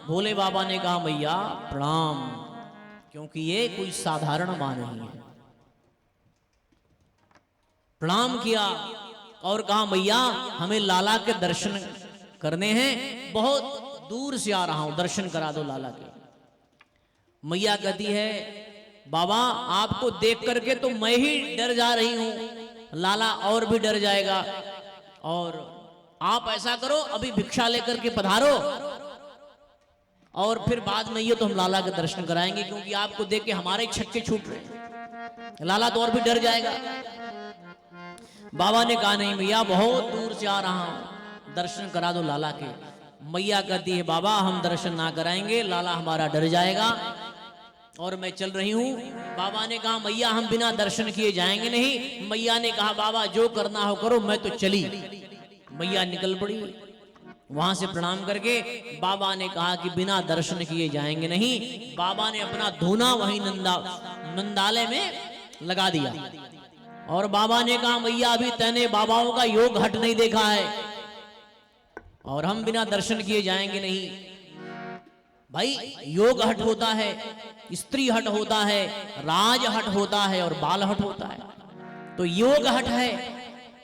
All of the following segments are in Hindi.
भोले बाबा ने कहा मैया प्रणाम, क्योंकि ये कोई साधारण मां नहीं है। प्रणाम किया और कहा मैया हमें लाला के दर्शन करने हैं, बहुत दूर से आ रहा हूं, दर्शन करा दो लाला के। मैया कहती है बाबा आपको देख करके तो मैं ही डर जा रही हूं, लाला और भी डर जाएगा, और आप ऐसा करो अभी भिक्षा लेकर के पधारो और फिर बाद में ये तो हम लाला के दर्शन कराएंगे, क्योंकि आपको देख के हमारे छक्के छूट रहे हैं, लाला तो और भी डर जाएगा। बाबा ने कहा नहीं मैया बहुत दूर से आ रहा हूं, दर्शन करा दो लाला के। मैया कहती है बाबा हम दर्शन ना कराएंगे, लाला हमारा डर जाएगा और मैं चल रही हूं। बाबा ने कहा मैया हम बिना दर्शन किए जाएंगे नहीं। मैया ने कहा बाबा जो करना हो करो, मैं तो चली। मैया निकल पड़ी। वहां से प्रणाम करके बाबा ने कहा कि बिना दर्शन किए जाएंगे नहीं। बाबा ने अपना धूना वहीं नंदालय में लगा दिया और बाबा ने कहा मैया अभी तैने बाबाओं का योग हट नहीं देखा है और हम बिना दर्शन किए जाएंगे नहीं। भाई योग हट होता है, स्त्री हट होता है, राज हट होता है और बाल हट होता है। तो योग हट है,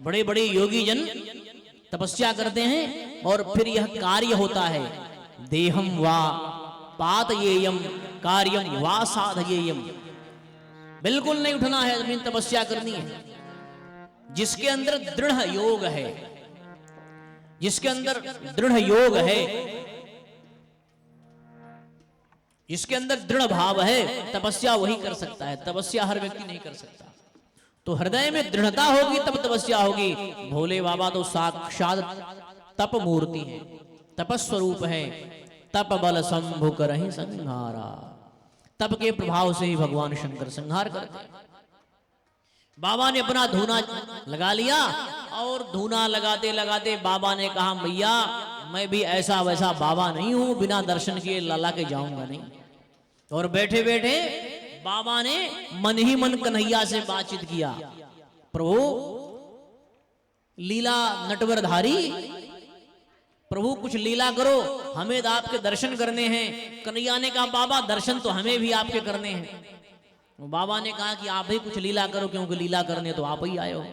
बड़े बड़े योगी जन तपस्या करते हैं और फिर यह कार्य होता है। देहम वा पातयेयम कार्यम वा साधयेयम। बिल्कुल नहीं उठना है, जमीन तपस्या करनी है। जिसके अंदर दृढ़ योग है, जिसके अंदर दृढ़ योग है, जिसके अंदर दृढ़ भाव है, तपस्या वही कर सकता है। तपस्या हर व्यक्ति नहीं कर सकता। तो हृदय में दृढ़ता होगी तब तपस्या होगी। भोले बाबा तो साक्षात तप मूर्ति है, तपस्वरूप है। तप बल शंभु करहि संहारा। तप के प्रभाव से ही भगवान शंकर संहार करते हैं। बाबा ने अपना धूना लगा लिया और धूना लगाते लगाते बाबा ने कहा मैया मैं भी ऐसा वैसा बाबा नहीं हूं, बिना दर्शन किए लाला के जाऊंगा नहीं। और बैठे बैठे बाबा ने मन ही मन कन्हैया से बातचीत किया। प्रभु लीला नटवरधारी, प्रभु कुछ लीला करो, हमें तो आपके दर्शन करने हैं। कन्हैया ने कहा बाबा दर्शन तो हमें भी आपके करने हैं। बाबा ने कहा कि आप ही कुछ लीला करो, क्योंकि लीला करने तो आप ही आए हो।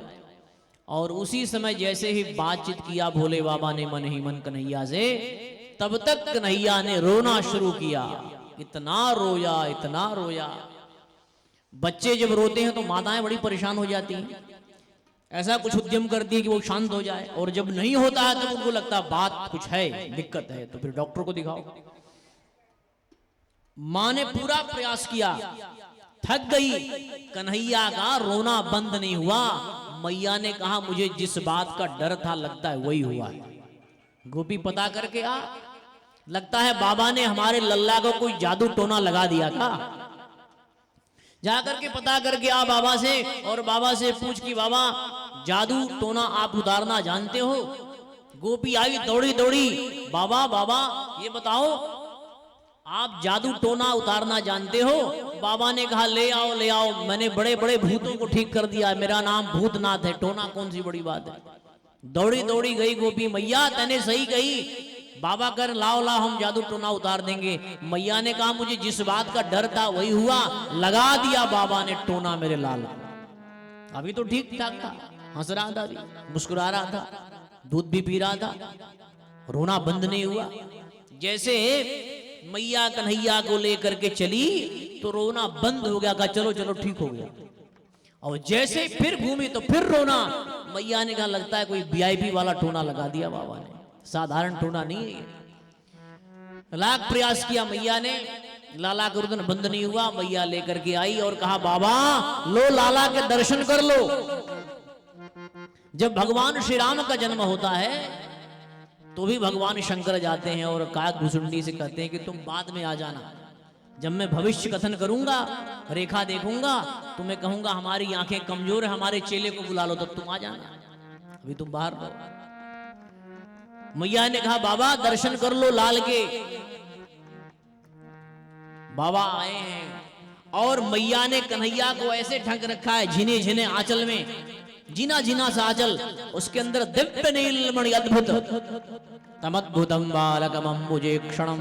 और उसी समय जैसे ही बातचीत किया भोले बाबा ने मन ही मन कन्हैया से, तब तक कन्हैया ने रोना शुरू किया। इतना रोया, इतना रोया। बच्चे जब रोते हैं तो माताएं बड़ी परेशान हो जाती हैं, ऐसा कुछ उद्यम करती है कि वो शांत हो जाए, और जब नहीं होता है तब उनको लगता है बात कुछ है, दिक्कत है, तो फिर डॉक्टर को दिखाओ। मां ने पूरा प्रयास किया, थक गई, कन्हैया का रोना बंद नहीं हुआ। मैया ने कहा मुझे जिस बात का डर था लगता है वही हुआ है। गोपी पता करके आ, लगता है बाबा ने हमारे लल्ला को कोई जादू टोना लगा दिया था। जाकर के पता करके आ बाबा से, और बाबा से पूछ कि बाबा जादू टोना आप उतारना जानते हो? गोपी आई दौड़ी दौड़ी, बाबा बाबा ये बताओ आप जादू टोना उतारना जानते हो? बाबा ने कहा ले आओ ले आओ, मैंने बड़े बड़े भूतों को ठीक कर दिया, मेरा नाम भूतनाथ है, टोना कौन सी बड़ी बात है। दौड़ी दौड़ी गई गोपी, मैया तने सही कही, बाबा कर लाओ लाओ हम जादू टोना उतार देंगे। मैया ने कहा मुझे जिस बात का डर था वही हुआ, लगा दिया बाबा ने टोना मेरे लाल। अभी तो ठीक ठाक था, हंस रहा था, मुस्कुरा रहा था, दूध भी पी रहा था, रोना बंद नहीं हुआ। जैसे मैया कन्हैया को लेकर के चली तो रोना बंद हो गया, कहा चलो चलो ठीक हो गया। और जैसे फिर घूमी तो फिर रोना। मैया ने कहा लगता है कोई वीआईपी वाला टोना लगा दिया बाबा ने, साधारण टोना नहीं है। लाख प्रयास किया मैया ने, लाला का रुदन बंद नहीं हुआ। मैया लेकर के आई और कहा बाबा लो लाला के दर्शन कर लो। जब भगवान श्री राम का जन्म होता है तो भी भगवान शंकर जाते हैं और काक भुसुंडी से कहते हैं कि तुम बाद में आ जाना, जब मैं भविष्य कथन करूंगा, रेखा देखूंगा, तो मैं कहूंगा हमारी आंखें कमजोर है, हमारे चेले को बुला लो, तब तुम आ जाना, अभी तुम बाहर रहो। मैया ने कहा बाबा दर्शन कर लो लाल के। बाबा आए हैं और मैया ने कन्हैया को ऐसे ढक रखा है झिने झिने आंचल में, जीना जीना सा आंचल, उसके अंदर दिव्य नीलमणि अद्भुत तमद्भुतम बालकमं मुझे क्षणम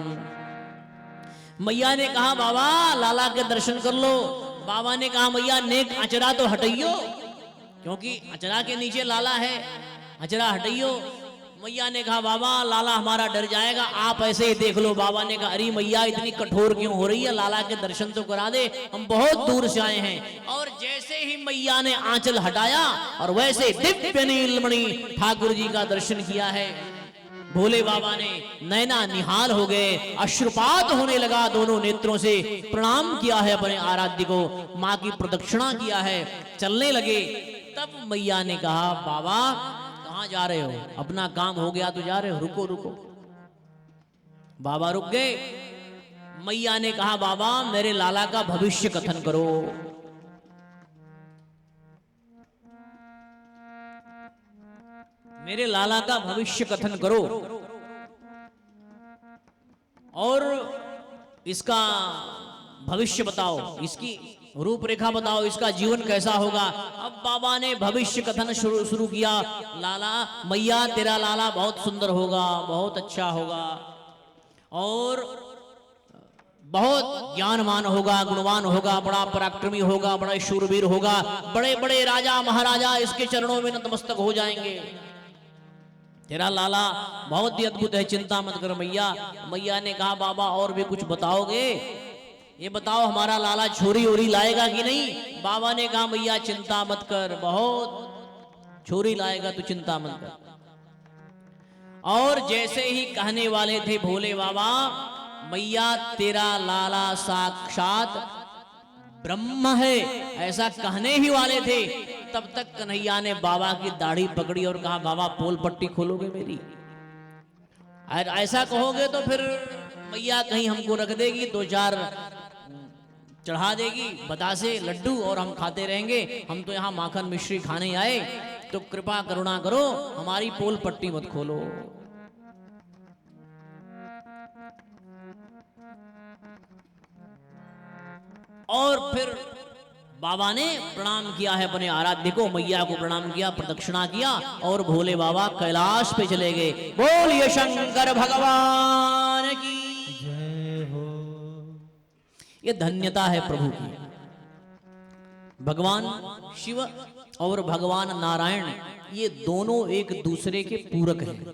मैया ने कहा बाबा लाला के दर्शन कर लो। बाबा ने कहा मैया नेक अचरा तो हटाइयो, क्योंकि अचरा के नीचे लाला है, अचरा हटाइयो। मैया ने कहा बाबा लाला हमारा डर जाएगा, आप ऐसे ही देख लो। बाबा ने कहा अरे मैया इतनी कठोर क्यों हो रही है, लाला के दर्शन तो करा दे, हम बहुत दूर से आए हैं। और जैसे ही मैया ने आंचल हटाया और वैसे दिव्य नीलमणि ठाकुर जी का दर्शन किया है। भोले बाबा ने नैना निहाल हो गए, अश्रुपात होने लगा दोनों नेत्रों से। प्रणाम किया है अपने आराध्य को, माँ की प्रदक्षिणा किया है, चलने लगे। तब मैया ने कहा बाबा कहाँ जा रहे हो, अपना काम हो गया तो जा रहे हो, रुको रुको। बाबा रुक गए। मैया ने कहा बाबा मेरे लाला का भविष्य कथन करो। मेरे लाला का भविष्य कथन करो और इसका भविष्य बताओ, इसकी रूपरेखा बताओ, इसका जीवन कैसा होगा। अब बाबा ने भविष्य कथन शुरू किया। लाला मैया तेरा लाला बहुत सुंदर होगा, बहुत अच्छा होगा और बहुत ज्ञानवान होगा, गुणवान होगा, बड़ा पराक्रमी होगा, बड़ा शूरवीर होगा, बड़े बड़े राजा महाराजा इसके चरणों में नतमस्तक हो जाएंगे। तेरा लाला बहुत ही अद्भुत है, चिंता मत कर मैया। मैया ने कहा बाबा और भी कुछ बताओगे, ये बताओ हमारा लाला छोरी ओरी लाएगा कि नहीं। बाबा ने कहा मैया चिंता मत कर, बहुत छोरी लाएगा तो चिंता मत कर। और जैसे ही कहने वाले थे भोले बाबा, मैया तेरा लाला साक्षात ब्रह्म है, ऐसा कहने ही वाले थे, तब तक कन्हैया ने बाबा की दाढ़ी पकड़ी और कहा बाबा पोल पट्टी खोलोगे मेरी, और ऐसा कहोगे तो फिर मैया कहीं हमको रख देगी, 2-4 चढ़ा देगी बतासे लड्डू और हम खाते रहेंगे। हम तो यहाँ माखन मिश्री खाने आए, तो कृपा करुणा करो हमारी पोल पट्टी मत खोलो। और फिर बाबा ने प्रणाम किया है अपने आराध्य को, मैया को प्रणाम किया, प्रदक्षिणा किया और भोले बाबा कैलाश पे चले गए। बोलिए शंकर भगवान की जय हो। ये धन्यता है प्रभु की। भगवान शिव और भगवान नारायण ये दोनों एक दूसरे के पूरक हैं।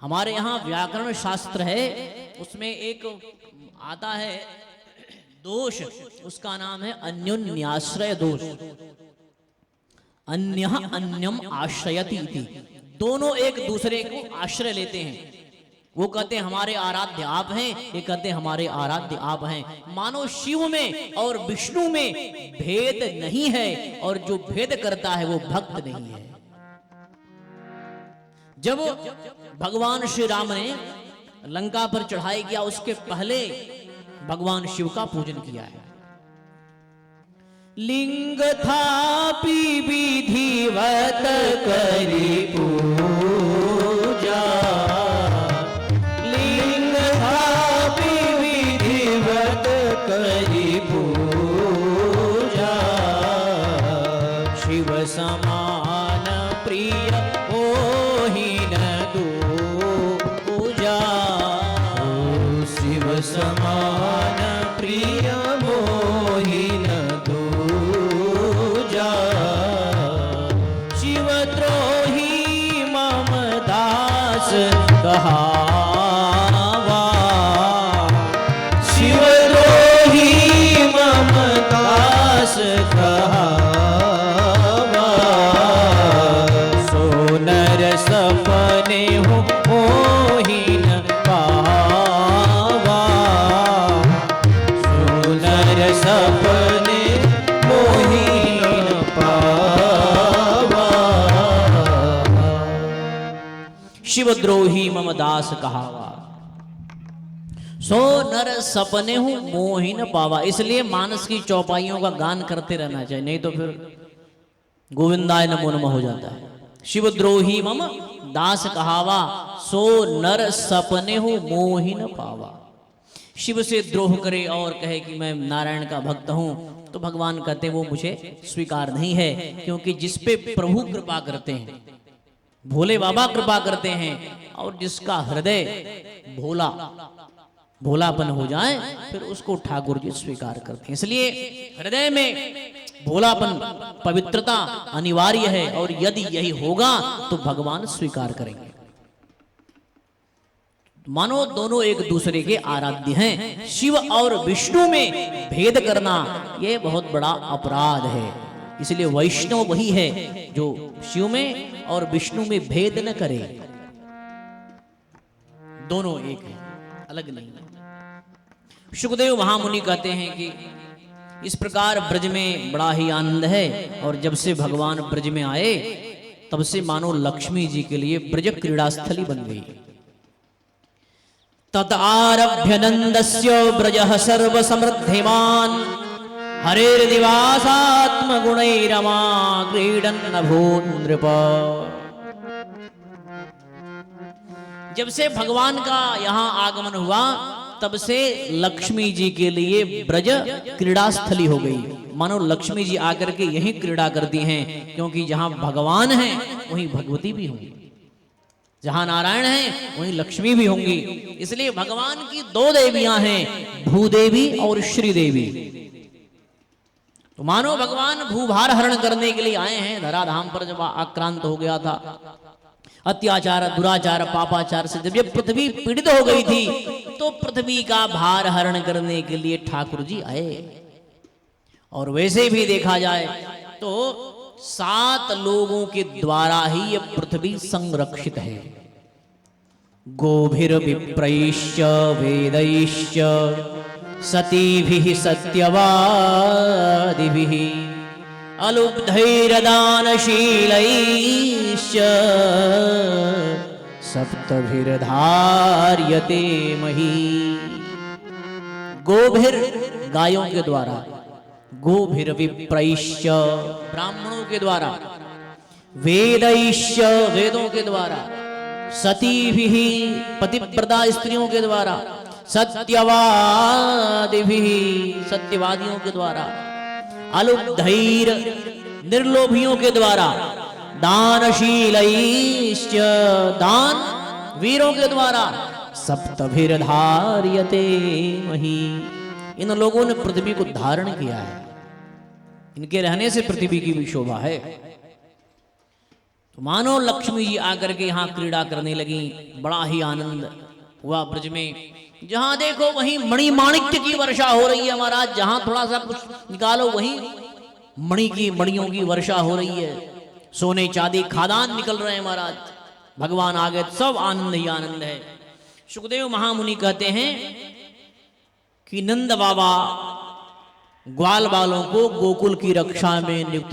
हमारे यहाँ व्याकरण शास्त्र है, उसमें एक आता है दोष, उसका नाम है अन्योन्याश्रय दोष। अन्यः अन्यम आश्रयति इति, दोनों एक दूसरे को आश्रय लेते हैं। वो कहते हैं हमारे आराध्य आप हैं, ये कहते हैं हमारे आराध्य आप हैं। मानो शिव में और विष्णु में भेद नहीं है, और जो भेद करता है वो भक्त नहीं है। जब भगवान श्री राम ने लंका पर चढ़ाई किया, उसके पहले भगवान शिव का पूजन किया है। लिंग थापि विधिवत करी पूजा, लिंग थापि विधिवत करी पूजा, शिव समान प्रिय ओहि न दूजा, शिव समान प्रिय मोहि न दूजा, शिव द्रोही मम दास कहावा, शिव द्रोही मम दास कहावा, सो नर सपने हो मोहि न पावा, सो नर सपने मोहि न पावा, शिवद्रोही मम दास कहावा, सो नर सपने हूं मोहि न पावा। इसलिए मानस की चौपाइयों का गान करते रहना चाहिए, नहीं तो फिर गोविंदाय नमो नमः हो जाता है। शिवद्रोही मम दास कहावा, सो नर सपने हूं मोहि न पावा। शिव से द्रोह करे और कहे कि मैं नारायण का भक्त हूं, तो भगवान कहते वो मुझे स्वीकार नहीं है। क्योंकि जिस पे प्रभु कृपा करते हैं, भोले बाबा कृपा करते हैं, और जिसका हृदय भोला भोलापन हो जाए फिर उसको ठाकुर जी स्वीकार करते हैं। इसलिए हृदय में भोलापन, पवित्रता अनिवार्य है, और यदि यही होगा तो भगवान स्वीकार करेंगे। मानो दोनों एक दूसरे के आराध्य हैं। शिव और विष्णु में भेद करना यह बहुत बड़ा अपराध है। इसलिए वैष्णव वही है जो शिव में और विष्णु में भेद न करे। दोनों एक है, अलग नहीं है। शुकदेव महामुनि कहते हैं कि इस प्रकार ब्रज में बड़ा ही आनंद है, और जब से भगवान ब्रज में आए तब से मानो लक्ष्मी जी के लिए ब्रज क्रीड़ा स्थली बन गई। तदारभ्य नंदस्य ब्रजः सर्व समृद्धिमान हरेर्दिवासात्म गुणैरमा क्रीडन् अभून् नृप। जब से भगवान का यहाँ आगमन हुआ तब से लक्ष्मी जी के लिए ब्रज क्रीड़ा स्थली हो गई। मानो लक्ष्मी जी आकर के यही क्रीड़ा करती हैं, क्योंकि जहां भगवान है वहीं भगवती भी होंगी, जहां नारायण है वहीं लक्ष्मी भी होंगी। इसलिए भगवान की दो देवियां हैं, भूदेवी और श्रीदेवी। तो मानो भगवान भूभार हरण करने के लिए आए हैं। धराधाम पर जब आक्रांत हो गया था, अत्याचार, दुराचार, पापाचार से जब ये पृथ्वी पीड़ित हो गई थी, तो पृथ्वी का भार हरण करने के लिए ठाकुर जी आए। और वैसे भी देखा जाए तो 7 लोगों के द्वारा ही ये पृथ्वी संरक्षित है। गोभिर विप्रैश्च वेदैश्च सतीभिः सत्यवादिभिः अलुब्धैरदानशीलैश्च सप्तभिर्धार्यते मही। गोभिर गायों के द्वारा, गोभिर विप्रैश्च ब्राह्मणों के द्वारा, वेदैश्च वेदों के द्वारा, सतीभिः पतिव्रता स्त्रियों के द्वारा, सत्यवादिभिः सत्यवादियों के द्वारा, अलुब्धैर निर्लोभियों के द्वारा, दानशीलैश्च दान वीरों के द्वारा, सप्तभिर्धार्यते मही। इन लोगों ने पृथ्वी को धारण किया है, इनके रहने से पृथ्वी की भी शोभा है। तो मानो लक्ष्मी जी आकर के यहाँ क्रीड़ा करने लगी। बड़ा ही आनंद हुआ ब्रज में। जहां देखो वहीं मणिमाणिक्य की वर्षा हो रही है महाराज। जहां थोड़ा सा कुछ निकालो वहीं मणियों की वर्षा हो रही है। सोने चांदी खादान निकल रहे हैं महाराज। भगवान आ गए, सब आनंद ही आनंद है। सुखदेव महामुनि कहते हैं कि नंद बाबा ग्वाल बालों को गोकुल की रक्षा में नियुक्त